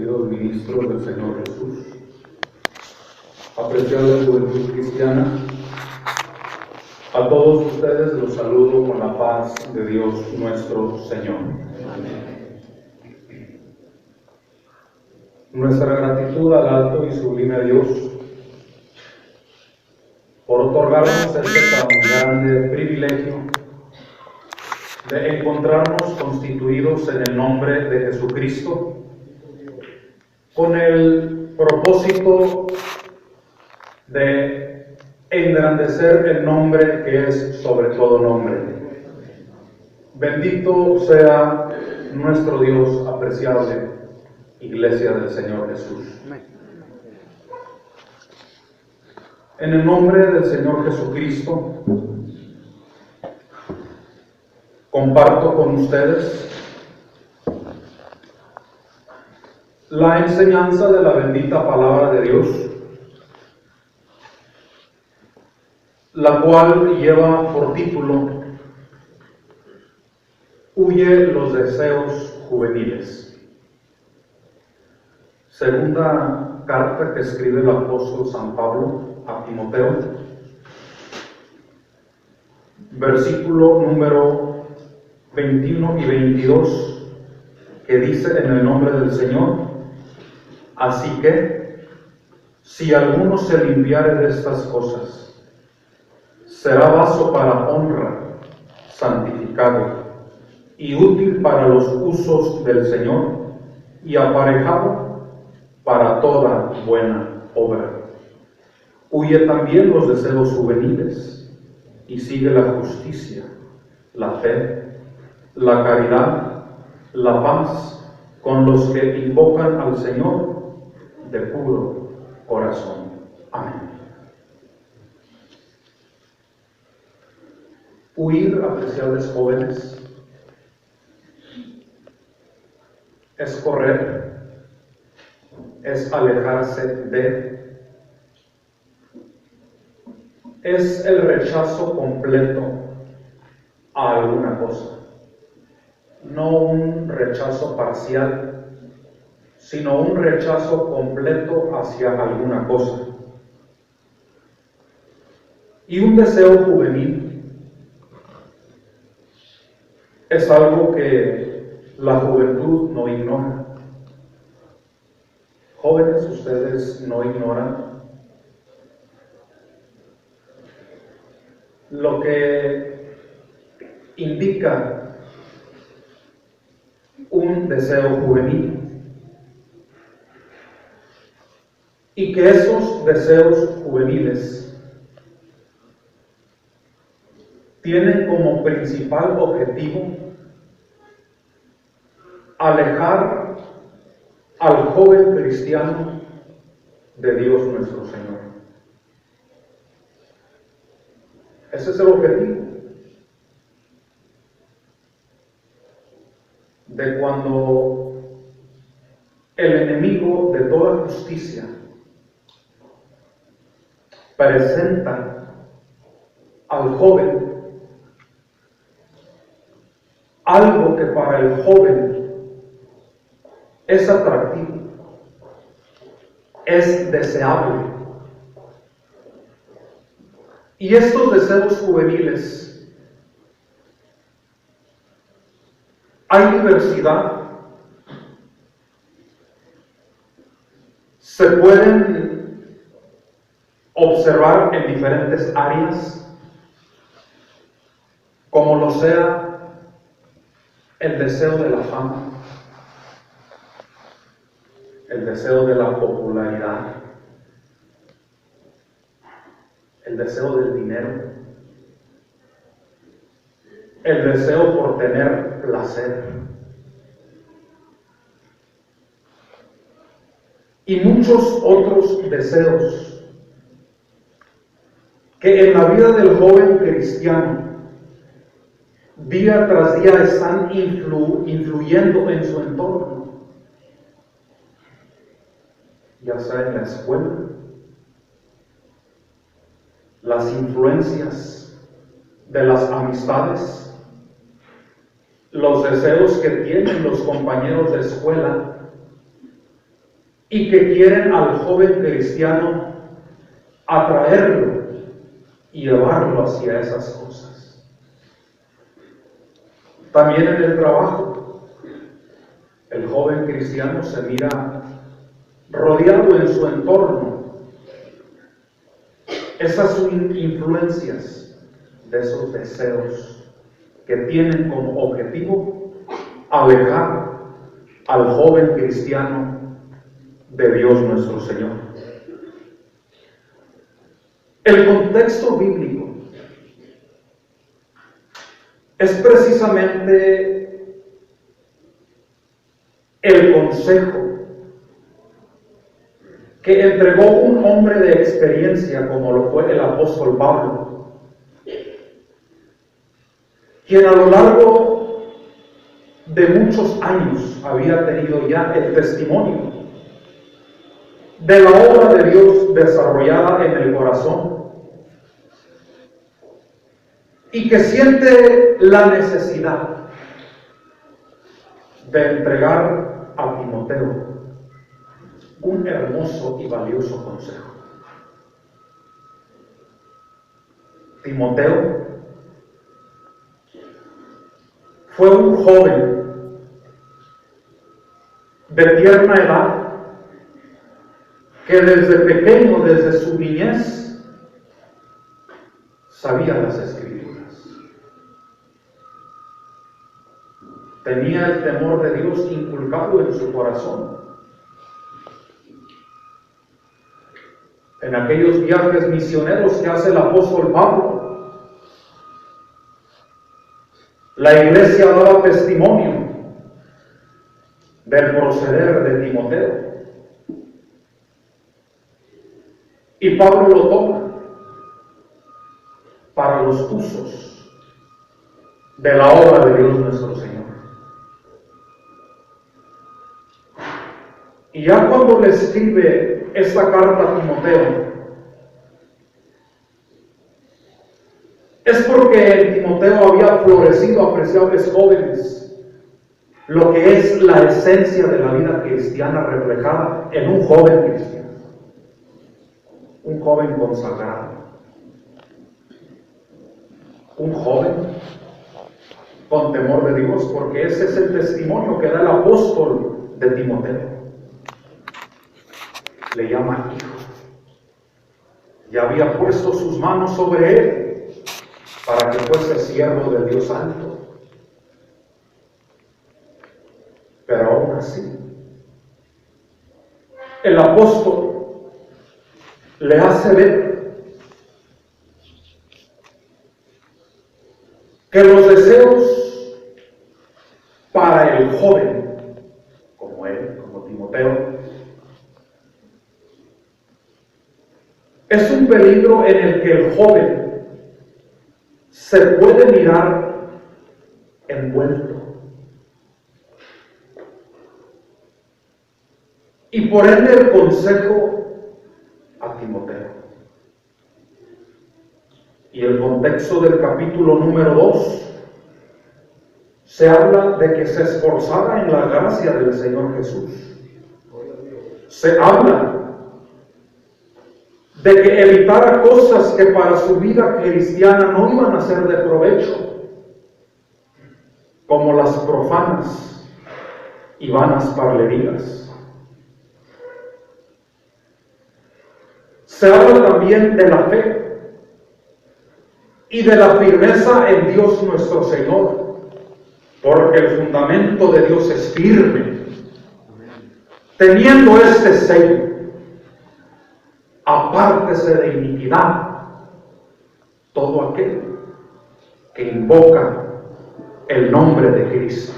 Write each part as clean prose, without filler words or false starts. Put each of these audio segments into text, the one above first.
queridos ministros del Señor Jesús, apreciada juventud cristiana, a todos ustedes los saludo con la paz de Dios nuestro Señor. Nuestra gratitud al alto y sublime Dios por otorgarnos este tan grande privilegio de encontrarnos constituidos en el nombre de Jesucristo con el propósito de engrandecer el nombre que es sobre todo nombre. Bendito sea nuestro Dios apreciable, Iglesia del Señor Jesús. En el nombre del Señor Jesucristo, comparto con ustedes la enseñanza de la bendita palabra de Dios, la cual lleva por título Huye los deseos juveniles. Segunda carta que escribe el apóstol San Pablo a Timoteo, versículo número 21 y 22, que dice en el nombre del Señor: así que, si alguno se limpiare de estas cosas, será vaso para honra, santificado y útil para los usos del Señor, y aparejado para toda buena obra. Huye también los deseos juveniles, y sigue la justicia, la fe, la caridad, la paz, con los que invocan al Señor de puro corazón. Amén. Huir, apreciables jóvenes, es correr, es alejarse de, es el rechazo completo a alguna cosa, no un rechazo parcial, sino un rechazo completo hacia alguna cosa. Y un deseo juvenil es algo que la juventud no ignora. Jóvenes, ustedes no ignoran lo que indica un deseo juvenil, y que esos deseos juveniles tienen como principal objetivo alejar al joven cristiano de Dios nuestro Señor. Ese es el objetivo. De cuando el enemigo de toda justicia presenta al joven algo que para el joven es atractivo, es deseable. Y estos deseos juveniles, hay diversidad, se pueden observar en diferentes áreas, como lo sea el deseo de la fama, el deseo de la popularidad, el deseo del dinero, el deseo por tener placer, y muchos otros deseos que en la vida del joven cristiano día tras día están influyendo en su entorno, ya sea en la escuela, las influencias de las amistades, los deseos que tienen los compañeros de escuela y que quieren al joven cristiano atraerlo y llevarlo hacia esas cosas. También en el trabajo, el joven cristiano se mira rodeado en su entorno esas influencias de esos deseos que tienen como objetivo alejar al joven cristiano de Dios nuestro Señor. El contexto bíblico es precisamente el consejo que entregó un hombre de experiencia como lo fue el apóstol Pablo, quien a lo largo de muchos años había tenido ya el testimonio de la obra de Dios desarrollada en el corazón y que siente la necesidad de entregar a Timoteo un hermoso y valioso consejo. Timoteo fue un joven de tierna edad que desde pequeño, desde su niñez, sabía las Escrituras. Tenía el temor de Dios inculcado en su corazón. En aquellos viajes misioneros que hace el apóstol Pablo, la iglesia daba testimonio del proceder de Timoteo. Y Pablo lo toma para los usos de la obra de Dios nuestro Señor. Y ya cuando le escribe esta carta a Timoteo, es porque en Timoteo había florecido apreciables jóvenes, lo que es la esencia de la vida cristiana reflejada en un joven cristiano, un joven consagrado, un joven con temor de Dios, porque ese es el testimonio que da el apóstol de Timoteo. Le llama hijo. Ya había puesto sus manos sobre él para que fuese siervo del Dios Santo. Pero aún así, el apóstol le hace ver que los deseos para el joven, como él, como Timoteo, es un peligro en el que el joven se puede mirar envuelto. Y por ende el consejo a Timoteo. Y el contexto del capítulo número 2 se habla de que se esforzara en la gracia del Señor Jesús. Se habla de que evitara cosas que para su vida cristiana no iban a ser de provecho, como las profanas y vanas parlerías. Se habla también de la fe y de la firmeza en Dios nuestro Señor, porque el fundamento de Dios es firme. Teniendo este sello, apártese de iniquidad todo aquel que invoca el nombre de Cristo.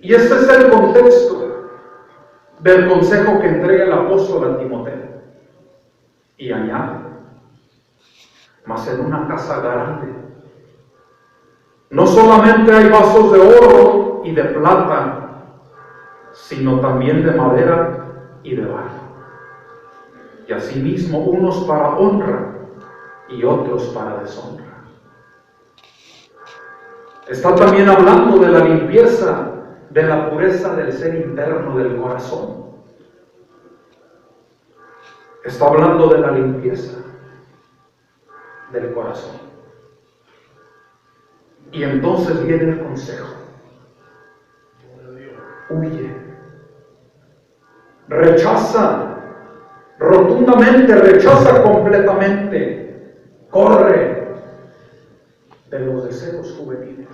Y este es el contexto del consejo que entrega el apóstol a Timoteo. Y añade, mas en una casa grande no solamente hay vasos de oro y de plata, sino también de madera y de barro. Y asimismo unos para honra y otros para deshonra. Está también hablando de la limpieza, de la pureza del ser interno del corazón. Está hablando de la limpieza del corazón. Y entonces viene el consejo. Huye. Rechaza. Rotundamente, rechaza completamente. Corre de los deseos juveniles.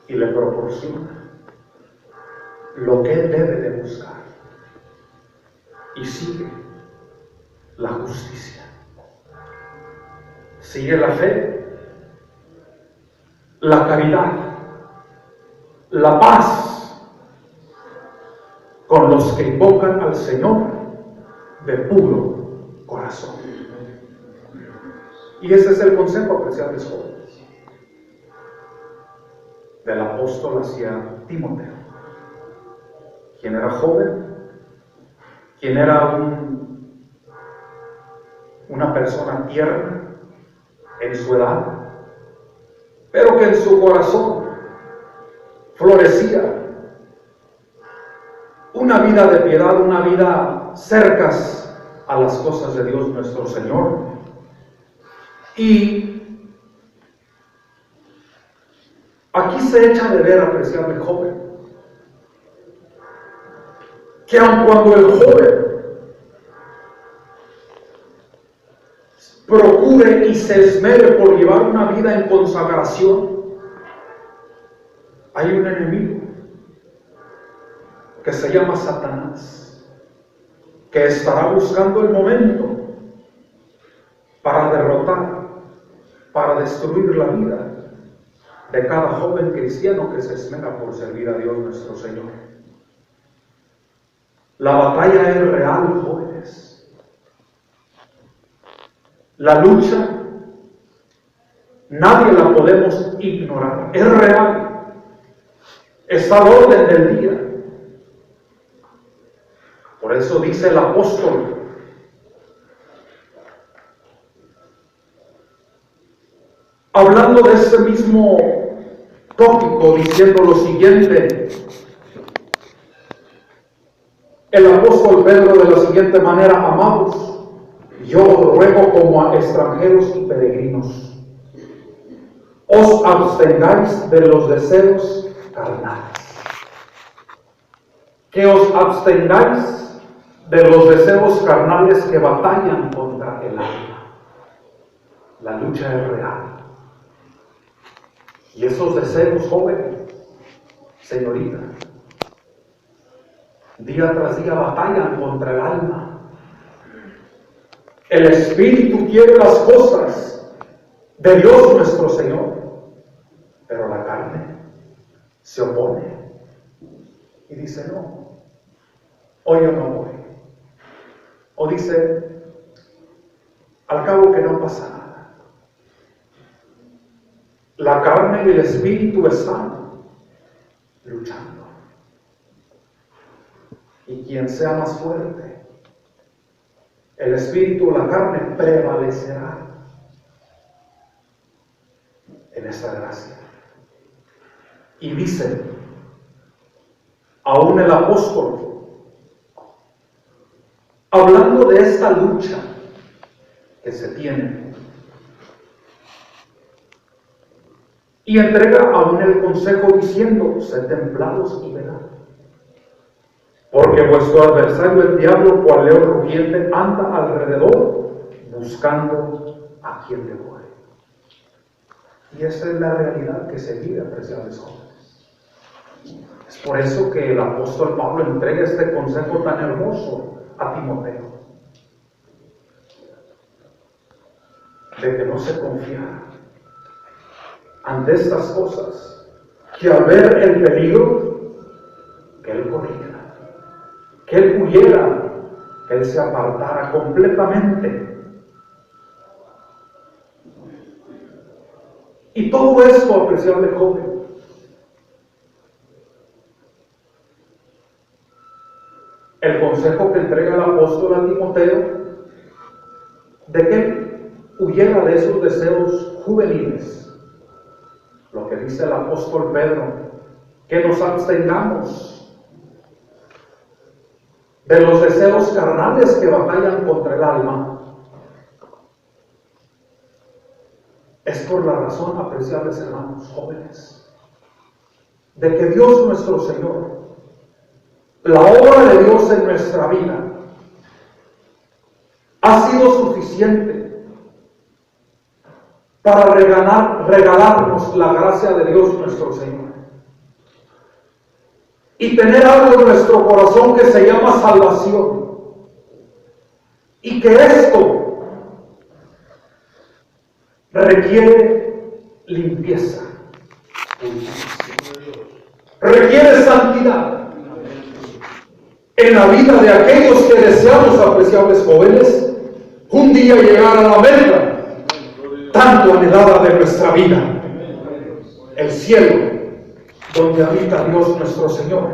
Y le proporciona lo que él debe de buscar. Y sigue la justicia. Sigue la fe, la caridad, la paz con los que invocan al Señor de puro corazón. Y ese es el consejo, apreciables jóvenes, del apóstol hacia Timoteo, quien era joven, quien era una persona tierna en su edad, pero que en su corazón florecía una vida de piedad, una vida cercas a las cosas de Dios nuestro Señor. Y aquí se echa de ver, apreciable joven, que aun cuando el joven procure y se esmere por llevar una vida en consagración, hay un enemigo que se llama Satanás, que estará buscando el momento para derrotar, para destruir la vida de cada joven cristiano que se esmera por servir a Dios nuestro Señor. La batalla es real, jóvenes. La lucha, nadie la podemos ignorar. Es real. Está al orden del día. Por eso dice el apóstol, hablando de este mismo tópico, diciendo lo siguiente, el apóstol Pedro de la siguiente manera: amados, yo os ruego como a extranjeros y peregrinos, os abstengáis de los deseos carnales. Que os abstengáis de los deseos carnales que batallan contra el alma. La lucha es real. Y esos deseos, joven, señorita, día tras día batallan contra el alma. El espíritu quiere las cosas de Dios nuestro Señor, pero la carne se opone y dice: no, hoy yo no voy. O dice: al cabo que no pasa nada. La carne y el espíritu están luchando. Y quien sea más fuerte, el espíritu o la carne, prevalecerá en esta gracia. Y dice aún el apóstol, hablando de esta lucha que se tiene, y entrega aún el consejo diciendo: sed templados y velad, porque vuestro adversario el diablo, cual león rugiente, anda alrededor buscando a quien devore. Y esa es la realidad que se vive, apreciables jóvenes. Es por eso que el apóstol Pablo entrega este consejo tan hermoso a Timoteo, de que no se confiara ante estas cosas, que al ver el peligro, que él corriera, que él huyera, que él se apartara completamente. Y todo esto, apreciable joven, el consejo que entrega el apóstol a Timoteo, de que huyera de esos deseos juveniles. Lo que dice el apóstol Pedro, que nos abstengamos de los deseos carnales que batallan contra el alma, es por la razón, apreciables hermanos jóvenes, de que Dios nuestro Señor, la obra de Dios en nuestra vida, ha sido suficiente para regalarnos la gracia de Dios nuestro Señor y tener algo en nuestro corazón que se llama salvación, y que esto requiere limpieza, requiere santidad en la vida de aquellos que deseamos, apreciables jóvenes, un día llegar a la meta tanto anhelada de nuestra vida, el cielo, donde habita Dios nuestro Señor.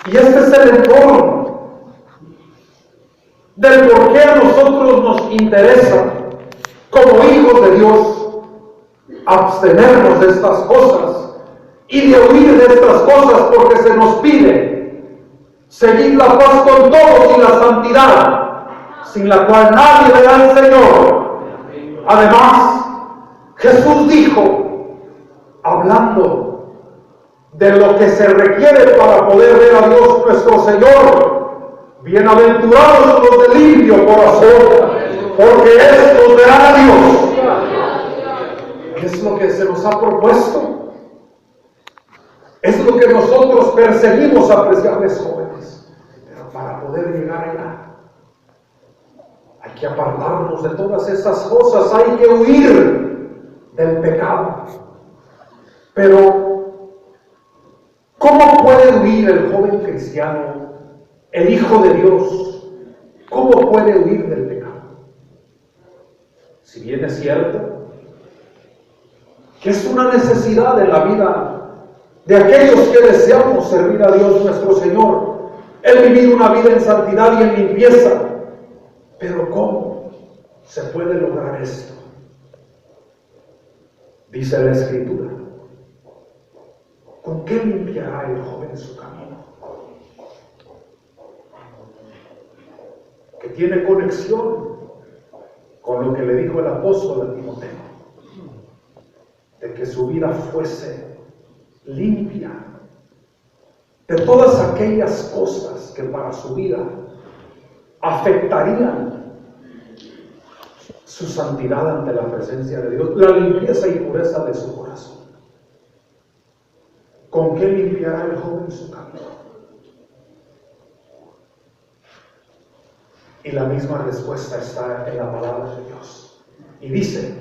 Y este es el entorno del por qué a nosotros nos interesa, como hijos de Dios, abstenernos de estas cosas y de huir de estas cosas, porque se nos pide seguir la paz con todos y la santidad, sin la cual nadie verá al Señor. Además, Jesús dijo, hablando de lo que se requiere para poder ver a Dios nuestro Señor: bienaventurados los de limpio corazón, porque estos verán a Dios. ¿Qué es lo que se nos ha propuesto? Es lo que nosotros perseguimos, apreciables jóvenes. Pero para poder llegar allá, hay que apartarnos de todas esas cosas, hay que huir del pecado. Pero, ¿cómo puede huir el joven cristiano, el Hijo de Dios? ¿Cómo puede huir del pecado? Si bien es cierto que es una necesidad en la vida de aquellos que deseamos servir a Dios nuestro Señor, el vivir una vida en santidad y en limpieza. Pero ¿cómo se puede lograr esto? Dice la Escritura: ¿con qué limpiará el joven su camino? Que tiene conexión con lo que le dijo el apóstol a Timoteo, de que su vida fuese limpia de todas aquellas cosas que para su vida afectarían su santidad ante la presencia de Dios, la limpieza y pureza de su corazón. ¿Con qué limpiará el joven su camino? Y la misma respuesta está en la palabra de Dios. Y dice: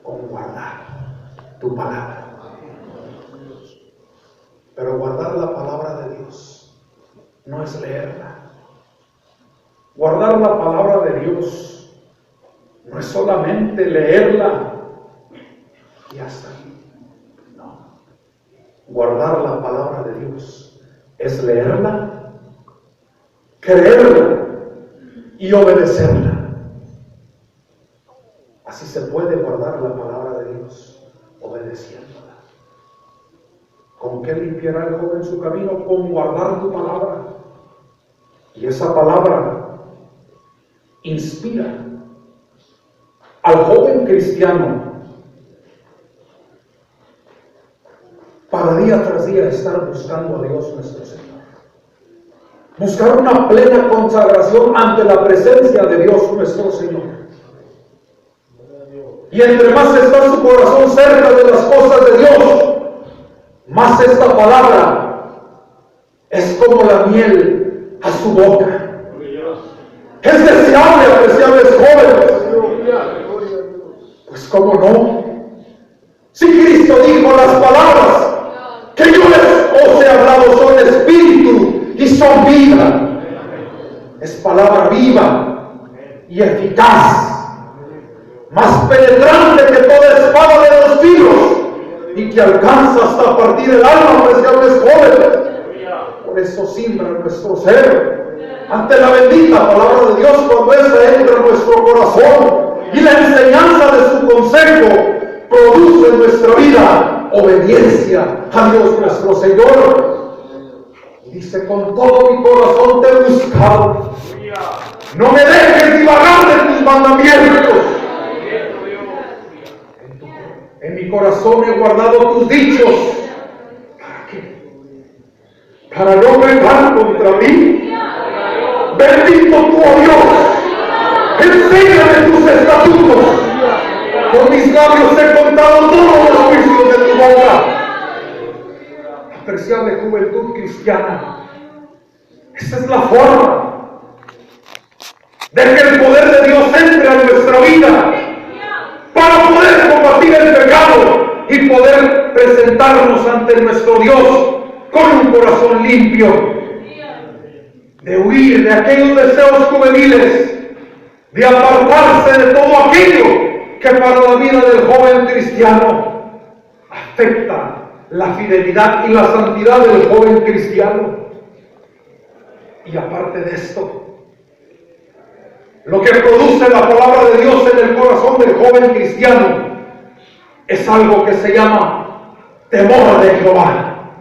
con guardar tu palabra. Pero guardar la palabra de Dios no es leerla. Guardar la palabra de Dios no es solamente leerla y hasta ahí. No. Guardar la palabra de Dios es leerla, creerla y obedecerla. Así se puede guardar la palabra de Dios, obedeciéndola. ¿Con qué limpiará el joven su camino? Con guardar tu palabra. Y esa palabra inspira al joven cristiano para día tras día estar buscando a Dios nuestro Señor. Buscar una plena consagración ante la presencia de Dios nuestro Señor. Y entre más está su corazón cerca de las cosas de Dios, más esta palabra es como la miel a su boca. Es deseable, apreciables jóvenes. Pues cómo no. Si Cristo dijo: las palabras que yo os he hablado son espíritu y son vida. Es palabra viva y eficaz, más penetrante que toda espada de dos filos, y que alcanza hasta partir el alma, apreciables jóvenes. Por eso simbra nuestro ser ante la bendita palabra de Dios, cuando esta entra en nuestro corazón y la enseñanza de su consejo produce en nuestra vida obediencia a Dios nuestro Señor. Dice, con todo mi corazón te he buscado. No me dejes divagar de tus mandamientos. En mi corazón he guardado tus dichos. ¿Para qué? Para no pecar contra mí. Bendito tú, oh Dios. Enséñame tus estatutos. Con mis labios he contado todos los juicios de tu boca. Apreciable juventud cristiana, esa es la forma de que el poder de Dios entre a nuestra vida para poder combatir el pecado y poder presentarnos ante nuestro Dios con un corazón limpio, de huir de aquellos deseos juveniles, de apartarse de todo aquello que para la vida del joven cristiano afecta la fidelidad y la santidad del joven cristiano. Y aparte de esto, lo que produce la palabra de Dios en el corazón del joven cristiano es algo que se llama temor de Jehová.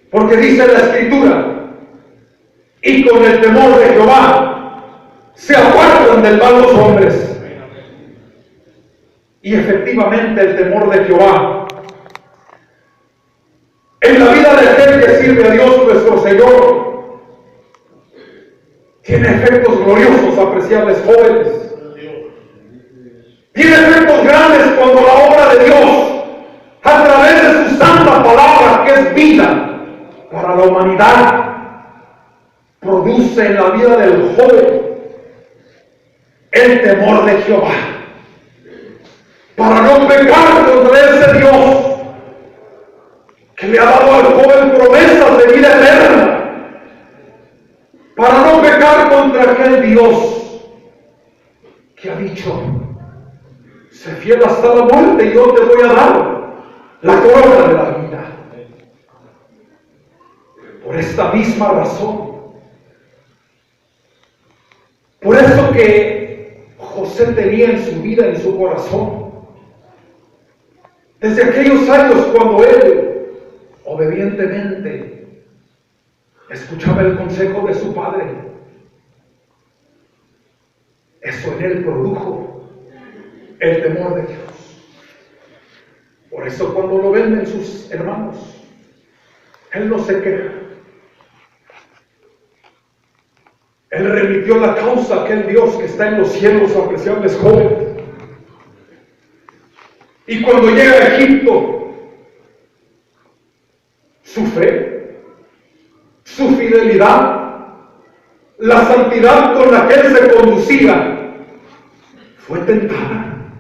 Porque dice la Escritura, y con el temor de Jehová se apartan del mal los hombres. Y efectivamente el temor de Jehová en la vida de aquel que sirve a Dios nuestro Señor tiene efectos gloriosos, apreciables jóvenes. Tiene efectos grandes cuando la obra de Dios, a través de su santa palabra, que es vida para la humanidad, produce en la vida del joven el temor de Jehová, para no pecar contra ese Dios que le ha dado al joven promesas de vida eterna, para no pecar contra aquel Dios que ha dicho, sé fiel hasta la muerte y yo te voy a dar la corona de la vida. Por esta misma razón, por eso que José tenía en su vida, en su corazón, desde aquellos años cuando él obedientemente escuchaba el consejo de su padre, eso en él produjo el temor de Dios. Por eso cuando lo ven sus hermanos, él no se queja. Él remitió la causa a aquel Dios que está en los cielos, apreciables jóvenes. Y cuando llega a Egipto, su fe, su fidelidad, la santidad con la que él se conducía, fue tentada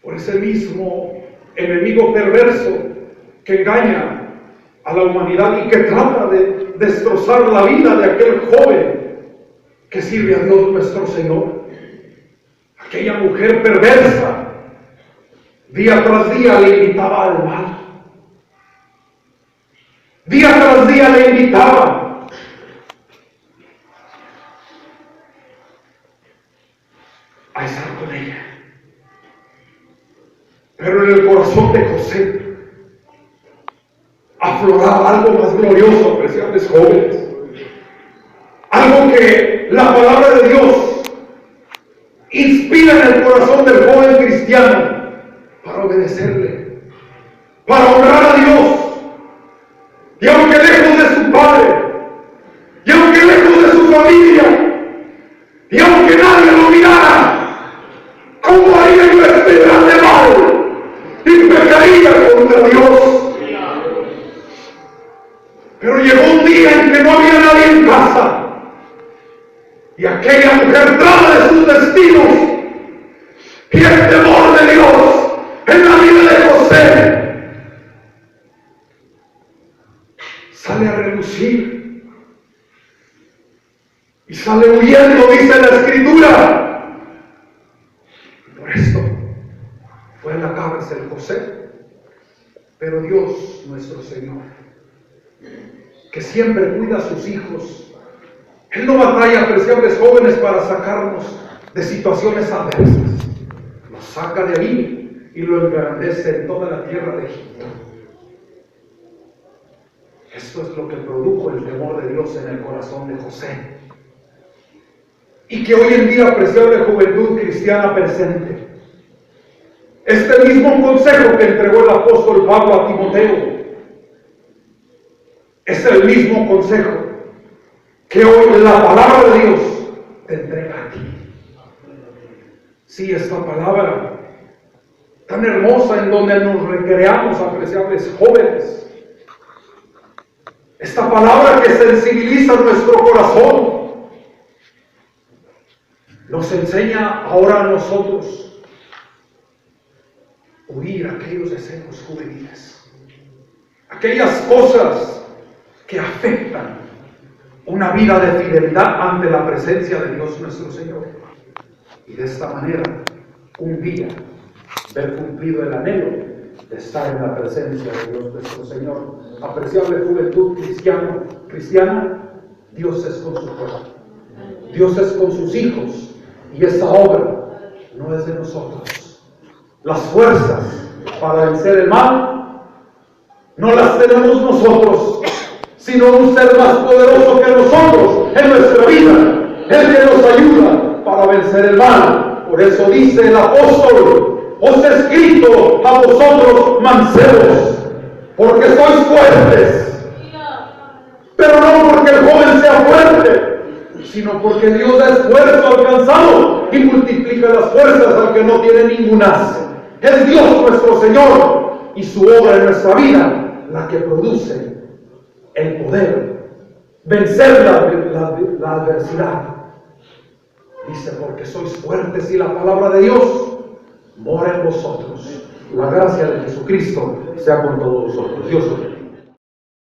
por ese mismo enemigo perverso que engaña a la humanidad y que trata de destrozar la vida de aquel joven que sirve a Dios nuestro Señor. Aquella mujer perversa, día tras día le invitaba al mal. Día tras día le invitaba a estar con ella. Pero en el corazón de José afloraba algo más glorioso, apreciables jóvenes. Algo que la palabra de Dios inspira en el corazón del joven cristiano para obedecerle, para honrar a Dios. Y aunque lejos de su padre, y aunque lejos de su familia, y aunque nadie lo mirara, ¿cómo haría yo este grande mal? Y pecaría contra Dios. Pero llegó un día en que no había nadie en casa, y aquella mujer traba de sus destinos, y el temor de Dios en la vida de José sale a relucir y sale huyendo, dice la Escritura. Por esto fue a la cárcel José, pero Dios nuestro Señor, que siempre cuida a sus hijos, Él no batalla, apreciables jóvenes, para sacarnos de situaciones adversas. Nos saca de ahí y lo engrandece en toda la tierra de Egipto. Esto es lo que produjo el temor de Dios en el corazón de José. Y que hoy en día, apreciable juventud cristiana presente, este mismo consejo que entregó el apóstol Pablo a Timoteo, es el mismo consejo que hoy la palabra de Dios te entrega a ti. Sí, esta palabra tan hermosa en donde nos recreamos, apreciables jóvenes. Esta palabra que sensibiliza nuestro corazón nos enseña ahora a nosotros huir aquellos deseos juveniles, aquellas cosas que afectan una vida de fidelidad ante la presencia de Dios nuestro Señor. Y de esta manera, un día, ver cumplido el anhelo de estar en la presencia de Dios nuestro Señor. Apreciable juventud cristiana, Dios es con su pueblo, Dios es con sus hijos, y esta obra no es de nosotros. Las fuerzas para vencer el mal no las tenemos nosotros, sino un ser más poderoso que nosotros en nuestra vida, el que nos ayuda para vencer el mal. Por eso dice el apóstol: os he escrito a vosotros mancebos, porque sois fuertes, pero no porque el joven sea fuerte, sino porque Dios da esfuerzo alcanzado y multiplica las fuerzas al que no tiene ningunas. Es Dios nuestro Señor y su obra en nuestra vida la que produce el poder vencer la adversidad. Dice: porque sois fuertes y la palabra de Dios mora en vosotros. La gracia de Jesucristo sea con todos nosotros. Dios os bendiga.